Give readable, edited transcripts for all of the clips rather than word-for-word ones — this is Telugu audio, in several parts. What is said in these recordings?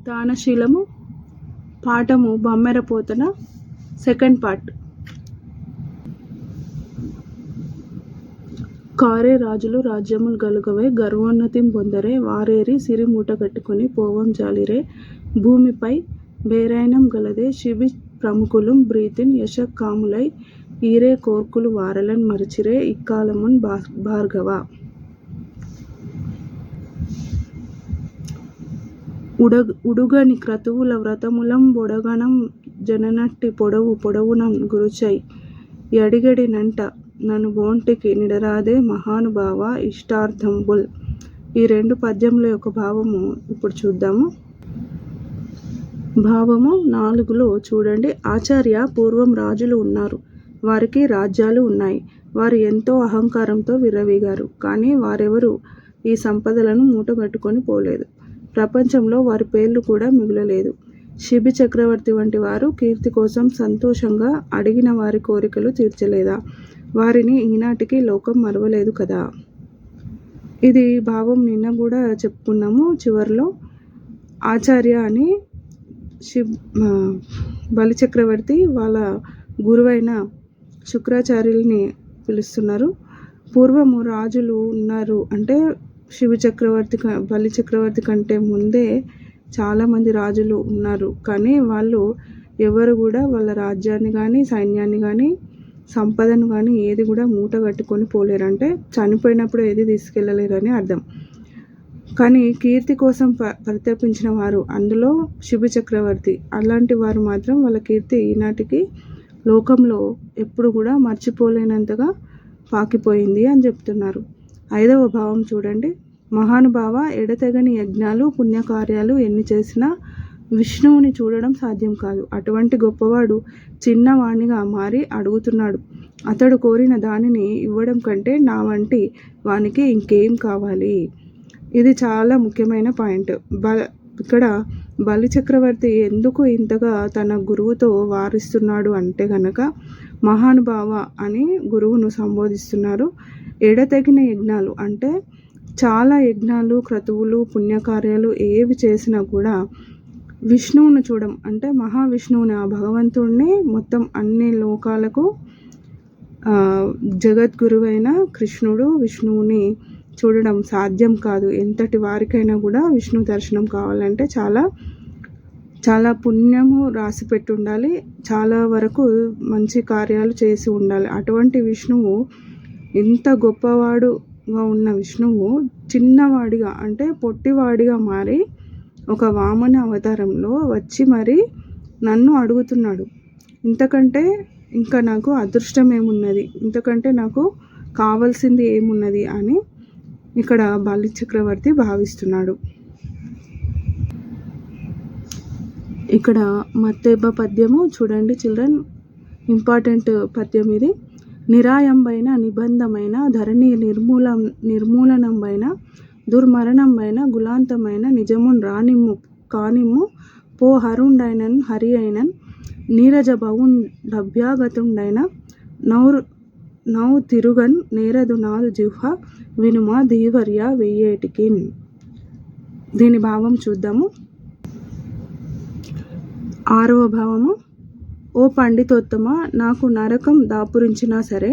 దానశీలము పాఠము బమ్మెరపోతన సెకండ్ పార్ట్. కారే రాజులు రాజ్యములు గలుగవై గర్వోన్నతిం పొందరే వారేరి సిరి మూట కట్టుకొని పోవం జాలిరే భూమిపై బేరైనం గలదే శిబి ప్రముఖులు బ్రీతిన్ యశకాములై ఈరే కోర్కులు వారలన్ మరచిరే ఇక్కాలమున్ భార్గవ. ఉడుగని క్రతువుల వ్రతములం బొడగనం జననట్టి పొడవునం గురుచై యడిగడినంట నన్ను బోంటికి నిడరాదే మహానుభావ ఇష్టార్థంబుల్. ఈ రెండు పద్యముల యొక్క భావము ఇప్పుడు చూద్దాము. భావము 4లో చూడండి. ఆచార్య, పూర్వం రాజులు ఉన్నారు, వారికి రాజ్యాలు ఉన్నాయి. వారు ఎంతో అహంకారంతో విర్రవీగారు. కానీ వారెవరూ ఈ సంపదలను మూటగట్టుకొని పోలేదు. ప్రపంచంలో వారి పేర్లు కూడా మిగులలేదు. శిబి చక్రవర్తి వంటి వారు కీర్తి కోసం సంతోషంగా అడిగిన వారి కోరికలు తీర్చలేదా? వారిని ఈనాటికి లోకం మరవలేదు కదా. ఇది భావం నిన్న కూడా చెప్పుకున్నాము. చివరిలో ఆచార్య అని బలిచక్రవర్తి వాళ్ళ గురువైన శుక్రాచార్యుల్ని పిలుస్తున్నారు. పూర్వము రాజులు ఉన్నారు అంటే బలి చక్రవర్తి కంటే ముందే చాలామంది రాజులు ఉన్నారు. కానీ వాళ్ళు ఎవరు కూడా వాళ్ళ రాజ్యాన్ని కానీ సైన్యాన్ని కానీ సంపదను కానీ ఏది కూడా మూట కట్టుకొని పోలేరంటే చనిపోయినప్పుడు ఏది తీసుకెళ్ళలేరని అర్థం. కానీ కీర్తి కోసం పరితపించిన వారు, అందులో శిబి చక్రవర్తి, అలాంటి వారు మాత్రం వాళ్ళ కీర్తి ఈనాటికి లోకంలో ఎప్పుడు కూడా మర్చిపోలేనంతగా పాకిపోయింది అని చెప్తున్నారు. 5వ భావం చూడండి. మహానుభావ, ఎడతెగని యజ్ఞాలు పుణ్యకార్యాలు ఎన్ని చేసినా విష్ణువుని చూడడం సాధ్యం కాదు. అటువంటి గొప్పవాడు చిన్నవాణిగా మారి అడుగుతున్నాడు. అతడు కోరిన దానిని ఇవ్వడం కంటే నా వంటి వానికి ఇంకేం కావాలి? ఇది చాలా ముఖ్యమైన పాయింట్. ఇక్కడ బలి చక్రవర్తి ఎందుకు ఇంతగా తన గురువుతో వారిస్తున్నాడు అంటే గనక మహానుభావ అని గురువును సంబోధిస్తున్నారు. ఎడతెగిన యజ్ఞాలు అంటే చాలా యజ్ఞాలు, క్రతువులు, పుణ్యకార్యాలు ఏవి చేసినా కూడా విష్ణువును చూడడం అంటే మహావిష్ణువుని, ఆ భగవంతుడిని మొత్తం అన్ని లోకాలకు జగద్గురువైన కృష్ణుడు విష్ణువుని చూడడం సాధ్యం కాదు. ఎంతటి వారికైనా కూడా విష్ణు దర్శనం కావాలంటే చాలా చాలా పుణ్యము రాసి పెట్టి ఉండాలి, చాలా వరకు మంచి కార్యాలు చేసి ఉండాలి. అటువంటి విష్ణువు, ఇంత గొప్పవాడుగా ఉన్న విష్ణువు చిన్నవాడిగా అంటే పొట్టివాడిగా మారి ఒక వామన అవతారంలో వచ్చి మరి నన్ను అడుగుతున్నాడు. ఇంతకంటే ఇంకా నాకు అదృష్టం ఏమున్నది, ఇంతకంటే నాకు కావాల్సింది ఏమున్నది అని ఇక్కడ బలి చక్రవర్తి భావిస్తున్నాడు. ఇక్కడ మత్తేబ పద్యము చూడండి చిల్డ్రన్, ఇంపార్టెంట్ పద్యం ఇది. నిరాయంబైన నిబంధమైన ధరణి నిర్మూలనంబైన దుర్మరణంబైన గులాంతమైన నిజమున్ రానిమ్ము కానిమ్ము పో హరుండైనన్ హరి అయినన్ నీరజ భవుండభ్యాగతుండైన నౌ తిరుగన్ నేరదు నాదు జిహ్వ వినుమ ధీవర్య వెయ్యేటికిన్. దీని భావం చూద్దాము. 6వ భావము. ఓ పండితోత్తమ, నాకు నరకం దాపురించినా సరే,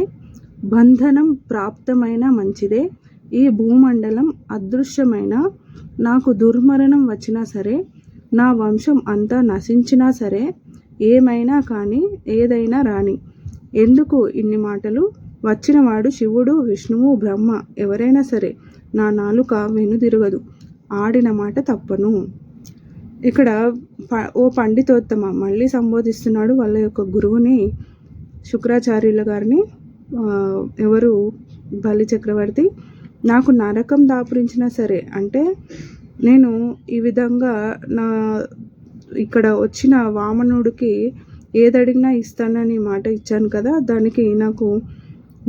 బంధనం ప్రాప్తమైన మంచిదే. ఈ భూమండలం అదృశ్యమైన నాకు దుర్మరణం వచ్చినా సరే, నా వంశం అంతా నశించినా సరే, ఏమైనా కానీ ఏదైనా రాని. ఎందుకు ఇన్ని మాటలు? వచ్చినవాడు శివుడు, విష్ణువు, బ్రహ్మ, ఎవరైనా సరే నా నాలుక వెనుదిరగదు, ఆడిన మాట తప్పను. ఇక్కడ ఓ పండితోత్తమ మళ్ళీ సంబోధిస్తున్నాడు వాళ్ళ యొక్క గురువుని, శుక్రాచార్యుల గారిని. ఎవరు? బలి చక్రవర్తి. నాకు నరకం దాపురించినా సరే అంటే నేను ఈ విధంగా ఇక్కడ వచ్చిన వామనుడికి ఏదడిగినా ఇస్తానని మాట ఇచ్చాను కదా, దానికి నాకు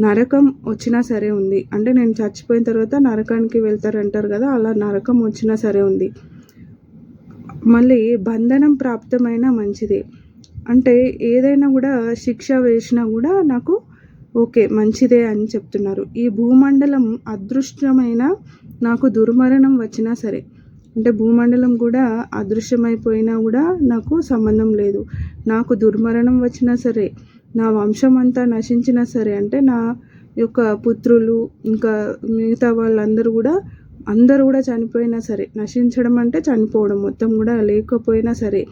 నరకం వచ్చినా సరే ఉంది. అంటే నేను చచ్చిపోయిన తర్వాత నరకానికి వెళ్తారంటారు కదా, అలా నరకం వచ్చినా సరే ఉంది. మళ్ళీ బంధనం ప్రాప్తమైన మంచిదే అంటే ఏదైనా కూడా శిక్ష వేసినా కూడా నాకు ఓకే మంచిదే అని చెప్తున్నారు. ఈ భూమండలం అదృష్టమైన నాకు దుర్మరణం వచ్చినా సరే, అంటే భూమండలం కూడా అదృశ్యమైపోయినా కూడా నాకు సంబంధం లేదు. నాకు దుర్మరణం వచ్చినా సరే, నా వంశం అంతా నశించినా సరే, అంటే నా యొక్క పుత్రులు ఇంకా మిగతా వాళ్ళందరూ కూడా అందరూ కూడా చనిపోయినా సరే, నశించడం అంటే చనిపోవడం మొత్తం కూడా లేకపోయినా సరే,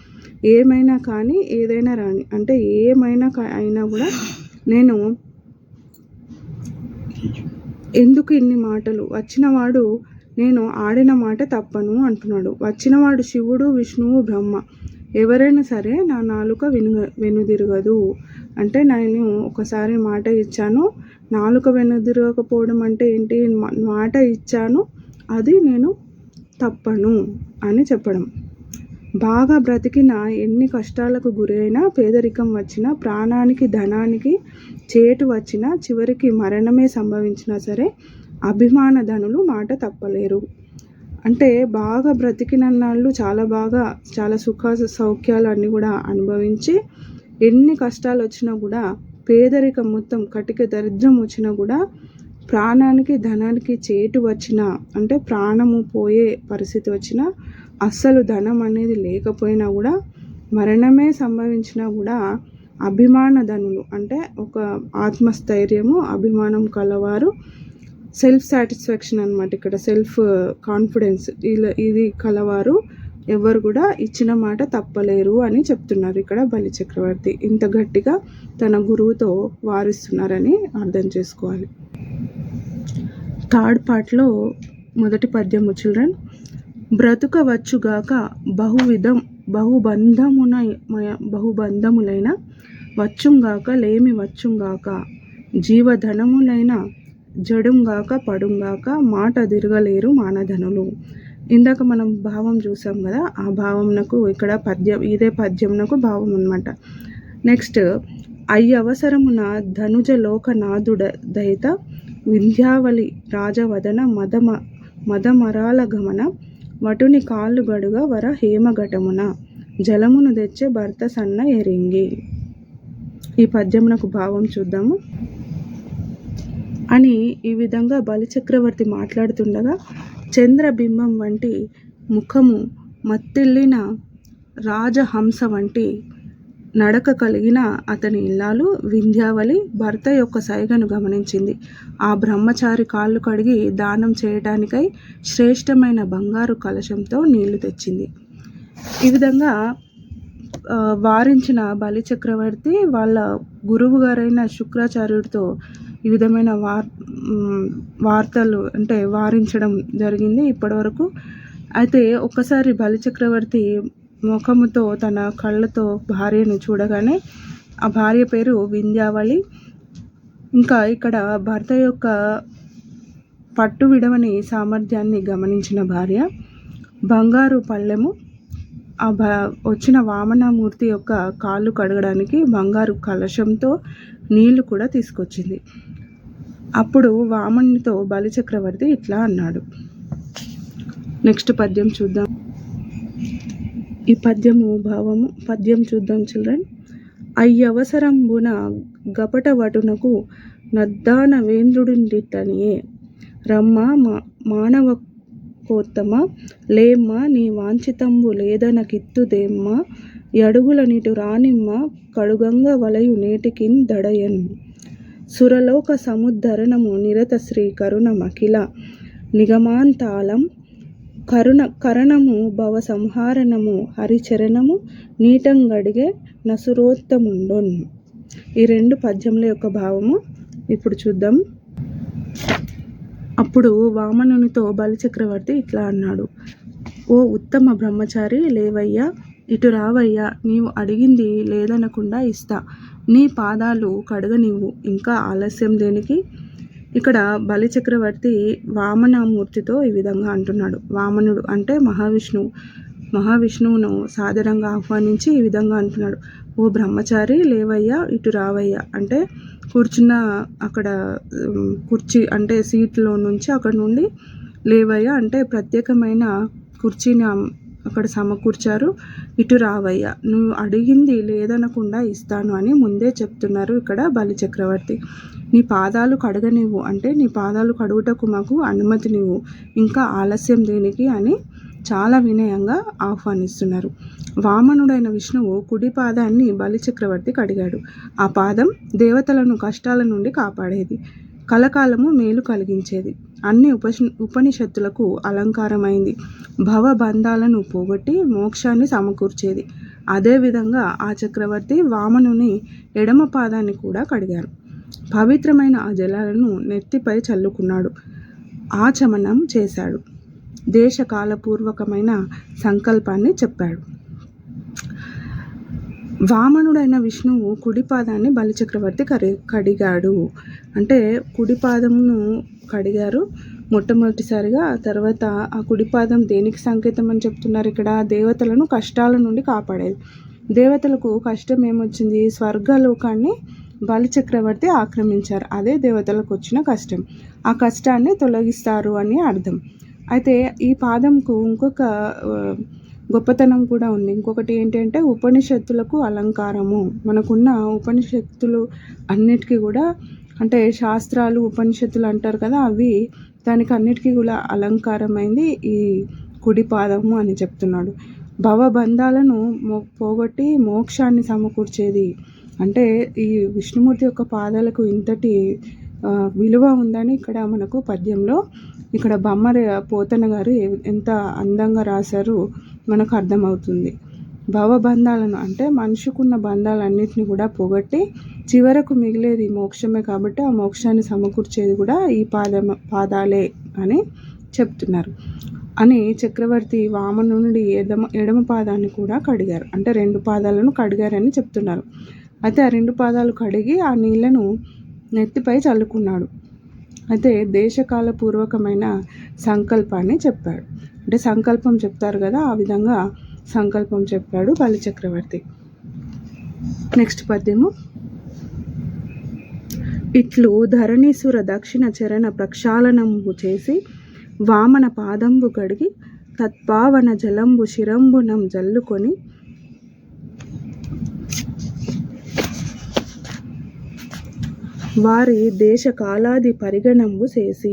ఏమైనా కానీ ఏదైనా రాని, అంటే ఏమైనా అయినా కూడా నేను ఎందుకు ఇన్ని మాటలు, వచ్చినవాడు నేను ఆడిన మాట తప్పను అంటున్నాడు. వచ్చినవాడు శివుడు, విష్ణువు, బ్రహ్మ, ఎవరైనా సరే నా నాలుక వెనుదిరగదు. అంటే నేను ఒకసారి మాట ఇచ్చాను, నాలుక వెనుదిరగకపోవడం అంటే ఏంటి? మాట ఇచ్చాను, అది నేను తప్పను అని చెప్పడం. బాగా బ్రతికిన, ఎన్ని కష్టాలకు గురైనా, పేదరికం వచ్చినా, ప్రాణానికి ధనానికి చేటు వచ్చినా, చివరికి మరణమే సంభవించినా సరే అభిమాన ధనులు మాట తప్పలేరు. అంటే బాగా బ్రతికినన్నాళ్ళు చాలా సుఖ సౌఖ్యాలు అన్నీ కూడా అనుభవించి, ఎన్ని కష్టాలు వచ్చినా కూడా, పేదరికం మొత్తం కటిక దరిద్రం వచ్చినా కూడా, ప్రాణానికి ధనానికి చేటు వచ్చినా, అంటే ప్రాణము పోయే పరిస్థితి వచ్చినా, అస్సలు ధనం అనేది లేకపోయినా కూడా, మరణమే సంభవించినా కూడా అభిమాన ధనులు, అంటే ఒక ఆత్మస్థైర్యము, అభిమానం కలవారు, సెల్ఫ్ సాటిస్ఫాక్షన్ అనమాట, ఇక్కడ సెల్ఫ్ కాన్ఫిడెన్స్, ఇది కలవారు ఎవరు కూడా ఇచ్చిన మాట తప్పలేరు అని చెప్తున్నారు ఇక్కడ బలిచక్రవర్తి. ఇంత గట్టిగా తన గురువుతో వారిస్తున్నారని అర్థం చేసుకోవాలి. థర్డ్ పార్ట్లో మొదటి పద్యము చిల్డ్రన్. బ్రతుకవచ్చుగాక బహుబంధములైన వచ్చుంగాక లేమి వచ్చుంగాక, జీవధనములైన జడుంగాక పడుంగాక, మాట తిరగలేరు మానధనులు. ఇందాక మనం భావం చూసాం కదా, ఆ భావంనకు ఇక్కడ పద్యం, ఇదే పద్యంనకు భావం అనమాట. నెక్స్ట్, అయ్యవసరమున ధనుజ లోకనాథుడ దయిత, వింధ్యావళి రాజవదన మదమరాల గమన, వటుని కాళ్ళు గడుగ వర హేమఘటమున, జలమును తెచ్చే భర్త సన్న ఎరింగి. ఈ పద్యమునకు భావం చూద్దాము. అని ఈ విధంగా బలిచక్రవర్తి మాట్లాడుతుండగా, చంద్రబింబం వంటి ముఖము, మత్తిల్లిన రాజహంస వంటి నడక కలిగిన అతని ఇల్లాలు వింధ్యావళి భర్త యొక్క సైగను గమనించింది. ఆ బ్రహ్మచారి కాళ్ళు కడిగి దానం చేయటానికై శ్రేష్టమైన బంగారు కలశంతో నీళ్లు తెచ్చింది. ఈ విధంగా వారించిన బలిచక్రవర్తి వాళ్ళ గురువు గారైన శుక్రాచార్యుడితో ఈ విధమైన వార్తలు అంటే వారించడం జరిగింది ఇప్పటివరకు. అయితే ఒక్కసారి బలిచక్రవర్తి ముఖముతో తన కళ్ళతో భార్యను చూడగానే, ఆ భార్య పేరు వింధ్యావళి. ఇంకా ఇక్కడ భర్త యొక్క పట్టు విడవని సామర్థ్యాన్ని గమనించిన భార్య బంగారు పళ్ళెము, వచ్చిన వామనమూర్తి యొక్క కాళ్ళు కడగడానికి బంగారు కలశంతో నీళ్లు కూడా తీసుకొచ్చింది. అప్పుడు వామనునితో బలిచక్రవర్తి ఇట్లా అన్నాడు. నెక్స్ట్ పద్యం చూద్దాం. ఈ పద్యం చూద్దాం చిల్డ్రన్. అయ్యవసరంబున గపట వటునకు నద్దాన వేంద్రుడిండిటనియే, రమ్మ మానవకోత్తమ లేమ్మ నీ వాంఛితంబు లేదనకిత్తుదేమ్మ, యడుగుల నిటు రానిమ్మ కడుగంగ వలయు నేటికిన్ దడయన్, సురలోక సముద్ధరణము నిరత శ్రీ కరుణమఖిల నిగమాంతాళం, కరణము భవ సంహారణము హరిచరణము నీటంగడిగే నసురోత్తముండొన్. ఈ రెండు పద్యముల యొక్క భావము ఇప్పుడు చూద్దాం. అప్పుడు వామనునితో బలిచక్రవర్తి ఇట్లా అన్నాడు. ఓ ఉత్తమ బ్రహ్మచారి, లేవయ్యా, ఇటు రావయ్యా, నీవు అడిగింది లేదనకుండా ఇస్తా, నీ పాదాలు కడగనివ్వు, ఇంకా ఆలస్యం దేనికి? ఇక్కడ బలిచక్రవర్తి వామనమూర్తితో ఈ విధంగా అంటున్నాడు. వామనుడు అంటే మహావిష్ణువును సాదరంగా ఆహ్వానించి ఈ విధంగా అంటున్నాడు. ఓ బ్రహ్మచారి, లేవయ్యా, ఇటు రావయ్యా, అంటే కూర్చున్న అక్కడ కుర్చీ అంటే సీట్లో నుంచి అక్కడ నుండి లేవయ్యా అంటే ప్రత్యేకమైన కుర్చీని అక్కడ సమకూర్చారు. ఇటు రావయ్యా, నువ్వు అడిగింది లేదనకుండా ఇస్తాను అని ముందే చెప్తున్నారు ఇక్కడ బలిచక్రవర్తి. నీ పాదాలు కడగనివ్వు అంటే నీ పాదాలు కడుగుటకు మాకు అనుమతి నివ్వు, ఇంకా ఆలస్యం దేనికి అని చాలా వినయంగా ఆహ్వానిస్తున్నారు. వామనుడైన విష్ణువు కుడి పాదాన్ని బలిచక్రవర్తి కడిగాడు. ఆ పాదం దేవతలను కష్టాల నుండి కాపాడేది, కలకాలము మేలు కలిగించేది, అన్ని ఉపనిషత్తులకు అలంకారమైంది, భవబంధాలను పోగొట్టి మోక్షాన్ని సమకూర్చేది. అదేవిధంగా ఆ చక్రవర్తి వామనుని ఎడమ పాదాన్ని కూడా కడిగారు. పవిత్రమైన ఆ జలాలను నెత్తిపై చల్లుకున్నాడు, ఆచమనం చేశాడు, దేశకాలపూర్వకమైన సంకల్పాన్ని చెప్పాడు. వామనుడైన విష్ణువు కుడిపాదాన్ని బలిచక్రవర్తి కడిగాడు. అంటే కుడిపాదమును కడిగారు మొట్టమొదటిసారిగా. ఆ తర్వాత ఆ కుడిపాదం దేనికి సంకేతం అని చెప్తున్నారు ఇక్కడ? దేవతలను కష్టాల నుండి కాపాడేది. దేవతలకు కష్టం ఏమొచ్చింది? స్వర్గలోకాన్ని బలిచక్రవర్తి ఆక్రమించారు. అదే దేవతలకు వచ్చిన కష్టం. ఆ కష్టాన్ని తొలగిస్తారు అని అర్థం. అయితే ఈ పాదంకు ఇంకొక గొప్పతనం కూడా ఉంది. ఇంకొకటి ఏంటంటే ఉపనిషత్తులకు అలంకారము. మనకున్న ఉపనిషత్తులు అన్నిటికీ కూడా, అంటే శాస్త్రాలు ఉపనిషత్తులు అంటారు కదా, అవి దానికి అన్నిటికీ కూడా అలంకారమైంది ఈ కుడి పాదము అని చెప్తున్నాడు. భవబంధాలను పోగొట్టి మోక్షాన్ని సమకూర్చేది. అంటే ఈ విష్ణుమూర్తి యొక్క పాదాలకు ఇంతటి విలువ ఉందని ఇక్కడ మనకు పద్యంలో ఇక్కడ బొమ్మర పోతన గారు ఎంత అందంగా రాశారు మనకు అర్థమవుతుంది. భవబంధాలను అంటే మనిషికున్న బంధాలన్నింటినీ కూడా పోగొట్టి చివరకు మిగిలేది మోక్షమే. కాబట్టి ఆ మోక్షాన్ని సమకూర్చేది కూడా ఈ పాదాలే అని చెప్తున్నారు. అని చక్రవర్తి వామనుడి ఎడమ పాదాన్ని కూడా కడిగారు. అంటే 2 పాదాలను కడిగారని చెప్తున్నారు. అయితే ఆ 2 పాదాలు కడిగి ఆ నీళ్లను నెత్తిపై చల్లుకున్నాడు. అయితే దేశకాల పూర్వకమైన సంకల్పాన్ని చెప్పాడు. అంటే సంకల్పం చెప్తారు కదా, ఆ విధంగా సంకల్పం చెప్పాడు బలిచక్రవర్తి. నెక్స్ట్ పద్యము. ఇట్లు ధరణీసుర దక్షిణ చరణ ప్రక్షాళనంబు చేసి వామన పాదంబు కడిగి తత్పావన జలంబు శిరంబునం జల్లుకొని వారి దేశకాలాది పరిగణంబు చేసి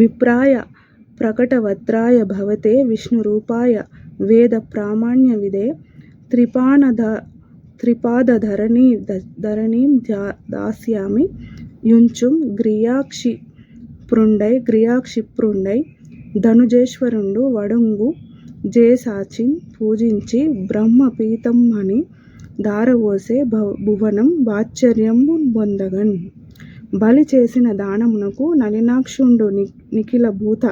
విప్రాయ ప్రకటవత్రాయ భవతే విష్ణురూపాయ వేద ప్రామాణ్య విదే త్రిపాదధరణీం దాస్యామి యుంచుం గ్రియాక్షిప్రుండై ధనుజేశ్వరుండు వడుంగు జేసాచిన్ పూజించి బ్రహ్మ పీతమ్మని దారవోసే భువనం బాశ్చర్యంబు బొందగన్. బలి చేసిన దానమునకు నలినాక్షుండు నిఖిల భూత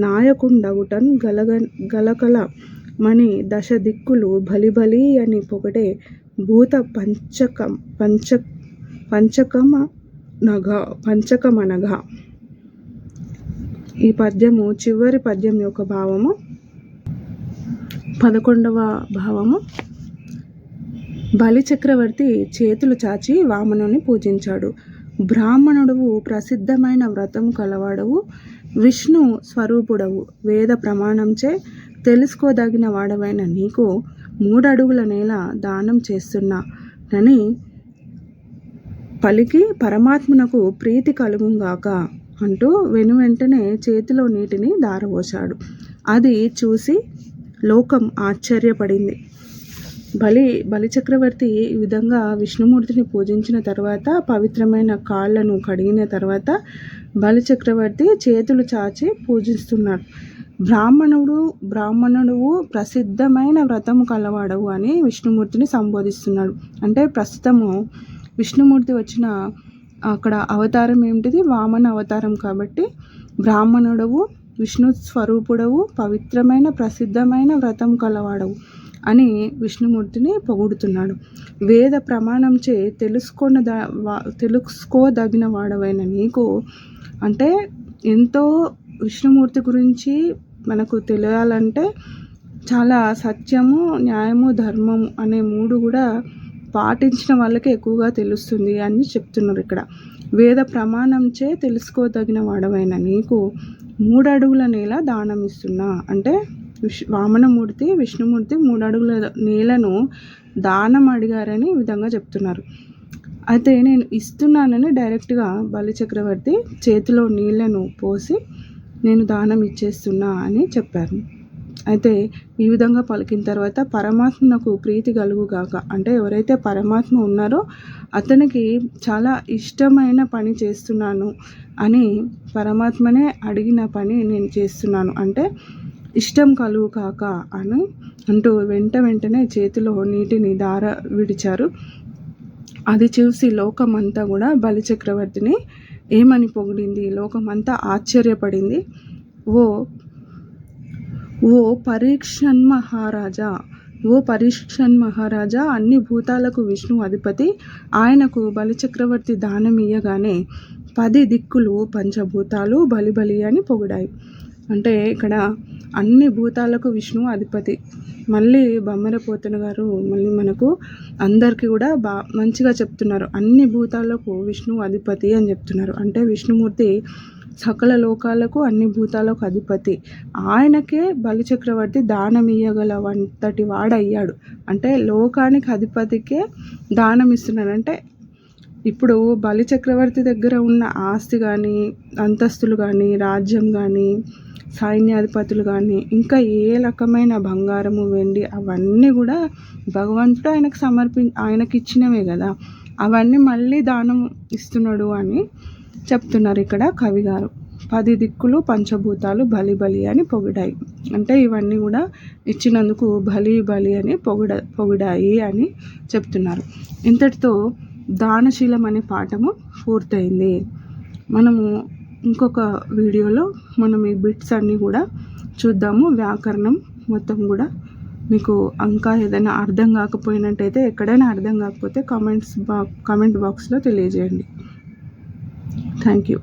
నాయకుండగుటన్ గలకల మణి దశ దిక్కులు బలిబలి అని పొగడే భూత పంచకమనగా. ఈ పద్యము చివరి పద్యం యొక్క భావము. 11వ భావము. బలిచక్రవర్తి చేతులు చాచి వామనుని పూజించాడు. బ్రాహ్మణుడవు, ప్రసిద్ధమైన వ్రతము కలవాడవు, విష్ణు స్వరూపుడవు, వేద ప్రమాణంచే తెలుసుకోదగిన వాడవైన నీకు 3 అడుగుల నేల దానం చేస్తున్నానని పలికి పరమాత్మునకు ప్రీతి కలుగుగాక అంటూ వెనువెంటనే చేతిలో నీటిని దారవోశాడు. అది చూసి లోకం ఆశ్చర్యపడింది. బలిచక్రవర్తి ఈ విధంగా విష్ణుమూర్తిని పూజించిన తర్వాత, పవిత్రమైన కాళ్ళను కడిగిన తర్వాత బలిచక్రవర్తి చేతులు చాచి పూజిస్తున్నాడు. బ్రాహ్మణుడు ప్రసిద్ధమైన వ్రతము కలవాడవు అని విష్ణుమూర్తిని సంబోధిస్తున్నాడు. అంటే ప్రస్తుతము విష్ణుమూర్తి వచ్చిన అక్కడ అవతారం ఏమిటిది? వామన అవతారం. కాబట్టి బ్రాహ్మణుడవు, విష్ణు స్వరూపుడవు, పవిత్రమైన ప్రసిద్ధమైన వ్రతం కలవాడవు అని విష్ణుమూర్తిని పొగుడుతున్నాడు. వేద ప్రమాణంచే తెలుసుకోదగిన వాడవైన నీకు, అంటే ఎంతో విష్ణుమూర్తి గురించి మనకు తెలియాలంటే చాలా సత్యము, న్యాయము, ధర్మము అనే 3 కూడా పాటించిన వాళ్ళకి ఎక్కువగా తెలుస్తుంది అని చెప్తున్నారు ఇక్కడ. వేద ప్రమాణంచే తెలుసుకోదగిన వాడవైన నీకు 3 అడుగుల నేల దానం ఇస్తున్నా. అంటే వామనమూర్తి, విష్ణుమూర్తి 3 అడుగుల నేలను దానం అడిగారని ఈ విధంగా చెప్తున్నారు. అయితే నేను ఇస్తున్నానని డైరెక్ట్గా బలిచక్రవర్తి చేతిలో నీళ్లను పోసి నేను దానం ఇచ్చేస్తున్నా అని చెప్పారు. అయితే ఈ విధంగా పలికిన తర్వాత పరమాత్మకు ప్రీతి కలుగుగాక, అంటే ఎవరైతే పరమాత్మ ఉన్నారో అతనికి చాలా ఇష్టమైన పని చేస్తున్నాను అని పరమాత్మనే అడిగిన పని నేను చేస్తున్నాను అంటే ఇష్టం కలుగు కాక అని అంటూ వెంటనే చేతిలో నీటిని ధార విడిచారు. అది చూసి లోకమంతా కూడా బలిచక్రవర్తిని ఏమని పొగిడింది, లోకమంతా ఆశ్చర్యపడింది. ఓ ఓ పరీక్షన్ మహారాజా, ఓ పరీక్షన్ మహారాజా, అన్ని భూతాలకు విష్ణు అధిపతి, ఆయనకు బలిచక్రవర్తి దానం ఇయ్యగానే 10 దిక్కులు పంచభూతాలు బలి అని పొగిడాయి. అంటే ఇక్కడ అన్ని భూతాలకు విష్ణు అధిపతి. మళ్ళీ బమ్మరపోతన గారు మళ్ళీ మనకు అందరికీ కూడా మంచిగా చెప్తున్నారు. అన్ని భూతాలకు విష్ణు అధిపతి అని చెప్తున్నారు. అంటే విష్ణుమూర్తి సకల లోకాలకు అన్ని భూతాలకు అధిపతి. ఆయనకే బలిచక్రవర్తి దానం ఇయ్యగల వంతటి వాడయ్యాడు. అంటే లోకానికి అధిపతికే దానం ఇస్తున్నాడు. అంటే ఇప్పుడు బలిచక్రవర్తి దగ్గర ఉన్న ఆస్తి కానీ, అంతస్తులు కానీ, రాజ్యం కానీ, సైన్యాధిపతులు కానీ, ఇంకా ఏ రకమైన బంగారము వెండి అవన్నీ కూడా భగవంతుడు ఆయనకి ఇచ్చినవే కదా, అవన్నీ మళ్ళీ దానం ఇస్తున్నాడు అని చెప్తున్నారు ఇక్కడ కవిగారు. 10 దిక్కులు పంచభూతాలు బలి అని పొగిడాయి. అంటే ఇవన్నీ కూడా ఇచ్చినందుకు బలి అని పొగిడాయి అని చెప్తున్నారు. ఇంతటితో దానశీలం అనే పాఠము పూర్తయింది. మనము ఇంకొక వీడియోలో మనం ఈ బిట్స్ అన్నీ కూడా చూద్దాము. వ్యాకరణం మొత్తం కూడా మీకు ఇంకా ఏదైనా అర్థం కాకపోయినట్టయితే, ఎక్కడైనా అర్థం కాకపోతే కామెంట్ బాక్స్లో తెలియజేయండి. Thank you.